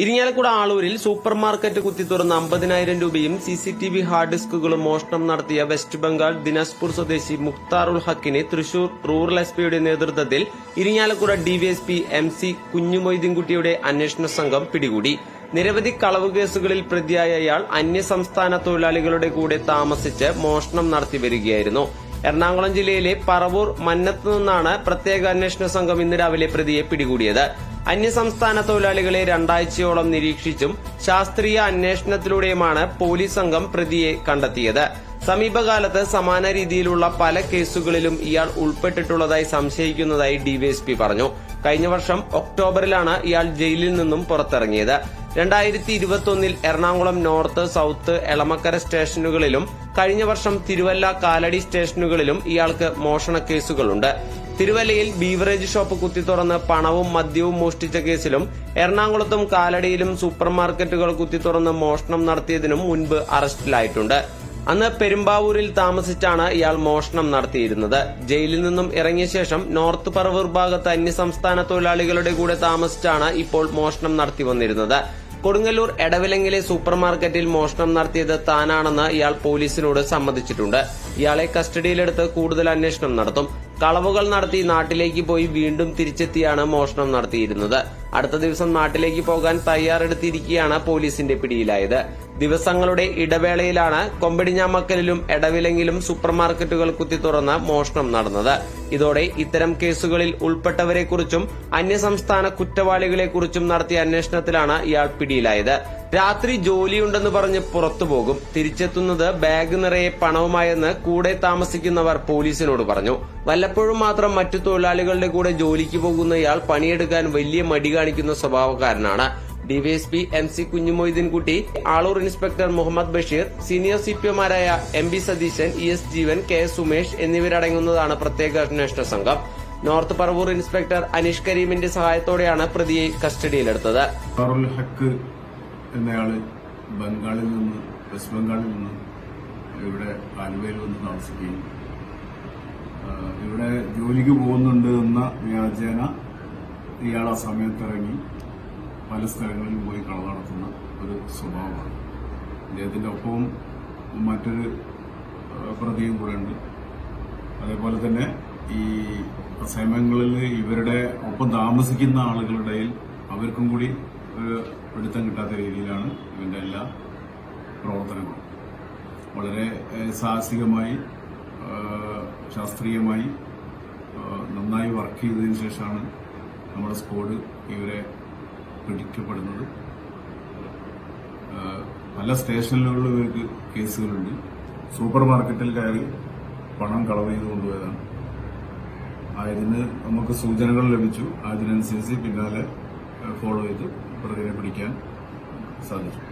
Irinjalakuda ആളൂരിൽ super market കുത്തിത്തുറന്ന് 50,000 രൂപയും CCTV hard ഡിസ്കുകളും മോഷണം നടത്തിയ വെസ്റ്റ് ബംഗാൾ ദിനാജ്പൂർ സ്വദേശി മുഖ്താറുൽ ഹക്കിനെ തൃശൂർ റൂറൽ എസ്പിയുടെ നേതൃത്വത്തിൽ ഇരിങ്ങാലക്കുട DVSP MC കുഞ്ഞുമൊയ്തീൻകുട്ടിയുടെ അന്വേഷണ സംഘം പിടികൂടി. നിരവധി കളവ് കേസുകളിൽ പ്രതിയായ ഇയാൾ അന്യസംസ്ഥാന തൊഴിലാളികളുടെ കൂടെ താമസിച്ച് മോഷണം നടത്തി വരികയായിരുന്നു. എറണാകുളം ജില്ലയിലെ പറവൂർ മന്നത്ത് നിന്നാണ് പ്രത്യേക അന്വേഷണ സംഘം ഇന്ന് രാവിലെ പ്രതിയെ പിടികൂടിയത്. അന്യസംസ്ഥാന തൊഴിലാളികളെ 2 ആഴ്ചയോളം നിരീക്ഷിച്ചും ശാസ്ത്രീയ അന്വേഷണത്തിലൂടെയുമാണ് പോലീസ് സംഘം പ്രതിയെ കണ്ടെത്തിയത്. സമീപകാലത്ത് സമാന രീതിയിലുള്ള പല കേസുകളിലും ഇയാൾ ഉൾപ്പെട്ടിട്ടുള്ളതായി സംശയിക്കുന്നതായി DVSP പറഞ്ഞു. കഴിഞ്ഞ വർഷം ഒക്ടോബറിലാണ് ഇയാൾ ജയിലിൽ നിന്നും പുറത്തിറങ്ങിയത്. 2021 എറണാകുളം നോർത്ത്, സൌത്ത്, എളമക്കര സ്റ്റേഷനുകളിലും കഴിഞ്ഞ വർഷം തിരുവല്ല, കാലടി സ്റ്റേഷനുകളിലും ഇയാൾക്ക് മോഷണ കേസുകളുണ്ട്. തിരുവല്ലയിൽ ബീവറേജ് ഷോപ്പ് കുത്തിത്തുറന്ന് പണവും മദ്യവും മോഷ്ടിച്ച കേസിലും എറണാകുളത്തും കാലടിയിലും സൂപ്പർ മാർക്കറ്റുകൾ കുത്തിത്തുറന്ന് മോഷണം നടത്തിയതിനും മുൻപ് അറസ്റ്റിലായിട്ടുണ്ട്. അന്ന് പെരുമ്പാവൂരിൽ താമസിച്ചാണ് ഇയാൾ മോഷണം നടത്തിയിരുന്നത്. ജയിലിൽ നിന്നും ഇറങ്ങിയ ശേഷം നോർത്ത് പറവൂർ ഭാഗത്ത് അന്യസംസ്ഥാന തൊഴിലാളികളുടെ കൂടെ താമസിച്ചാണ് ഇപ്പോൾ മോഷണം നടത്തി വന്നിരുന്നത്. കൊടുങ്ങല്ലൂർ എടവിലങ്ങിലെ സൂപ്പർ മാർക്കറ്റിൽ മോഷണം നടത്തിയത് താനാണെന്ന് ഇയാൾ പോലീസിനോട് സമ്മതിച്ചിട്ടുണ്ട്. ഇയാളെ കസ്റ്റഡിയിലെടുത്ത് കൂടുതൽ അന്വേഷണം നടത്തും. കളവുകൾ നടത്തി നാട്ടിലേക്ക് പോയി വീണ്ടും തിരിച്ചെത്തിയാണ് മോഷണം നടത്തിയിരുന്നത്. അടുത്ത ദിവസം നാട്ടിലേക്ക് പോകാൻ തയ്യാറെടുത്തിരിക്കെയാണ് പോലീസിന്റെ പിടിയിലായത്. ദിവസങ്ങളുടെ ഇടവേളയിലാണ് കൊമ്പടിഞ്ഞാമക്കലിലും എടവിലങ്ങിലും സൂപ്പർ മാർക്കറ്റുകൾ കുത്തിത്തുറന്ന് മോഷണം നടന്നത്. ഇതോടെ ഇത്തരം കേസുകളിൽ ഉൾപ്പെട്ടവരെക്കുറിച്ചും അന്യസംസ്ഥാന കുറ്റവാളികളെക്കുറിച്ചും നടത്തിയ അന്വേഷണത്തിലാണ് ഇയാൾ പിടിയിലായത്. രാത്രി ജോലിയുണ്ടെന്ന് പറഞ്ഞ് പുറത്തുപോകും. തിരിച്ചെത്തുന്നത് ബാഗ് നിറയെ പണവുമായെന്ന് കൂടെ താമസിക്കുന്നവർ പോലീസിനോട് പറഞ്ഞു. വല്ലപ്പോഴും മാത്രം മറ്റു തൊഴിലാളികളുടെ കൂടെ ജോലിക്ക് പോകുന്ന ഇയാൾ പണിയെടുക്കാൻ വലിയ മടി കാണിക്കുന്ന സ്വഭാവക്കാരനാണ്. DVSP MC Kunjumoideenkutty, Aloor inspector Muhammad Basheer, senior CPOമാരായ MB Satheesan, ES Jeevan, KS Sumesh എന്നിവരടങ്ങുന്നതാണ് പ്രത്യേക അന്വേഷണ സംഘം. നോർത്ത് പറവൂർ ഇൻസ്പെക്ടർ അനീഷ് കരീമിന്റെ സഹായത്തോടെയാണ് പ്രതിയെ കസ്റ്റഡിയിലെടുത്തത്. എന്നയാള് ബംഗാളിൽ നിന്ന്, വെസ്റ്റ് ബംഗാളിൽ നിന്ന് ഇവിടെ ആലുവയിൽ വന്ന് താമസിക്കുകയും ഇവിടെ ജോലിക്ക് പോകുന്നുണ്ട് എന്ന വ്യാജേന ഇയാൾ ആ സമയത്ത് ഇറങ്ങി പല സ്ഥലങ്ങളിലും പോയി കളവ് നടത്തുന്ന ഒരു സ്വഭാവമാണ്. അദ്ദേഹത്തിന്റെ ഒപ്പവും മറ്റൊരു പ്രതിയും കൂടെ ഉണ്ട്. അതേപോലെ തന്നെ ഈ സമയങ്ങളിൽ ഇവരുടെ ഒപ്പം താമസിക്കുന്ന ആളുകളുടെ അവർക്കും കൂടി ഒരു പിടുത്തം കിട്ടാത്ത രീതിയിലാണ് ഇവന്റെ എല്ലാ പ്രവർത്തനങ്ങളും. വളരെ സാഹസികമായി, ശാസ്ത്രീയമായി നന്നായി വർക്ക് ചെയ്തതിനു ശേഷമാണ് നമ്മുടെ സ്ക്വാഡ് ഇവരെ പിടിക്കപ്പെടുന്നത്. പല സ്റ്റേഷനുകളിലും ഇവർക്ക് കേസുകളുണ്ട്. സൂപ്പർ മാർക്കറ്റിൽ കയറി പണം കളവ് ചെയ്ത് കൊണ്ടുപോയതാണ്. അതിന് നമുക്ക് സൂചനകൾ ലഭിച്ചു. അതിനനുസരിച്ച് പിന്നാലെ ഫോളോ ചെയ്ത് പ്രതിയെ പിടിക്കാൻ സാധിച്ചു.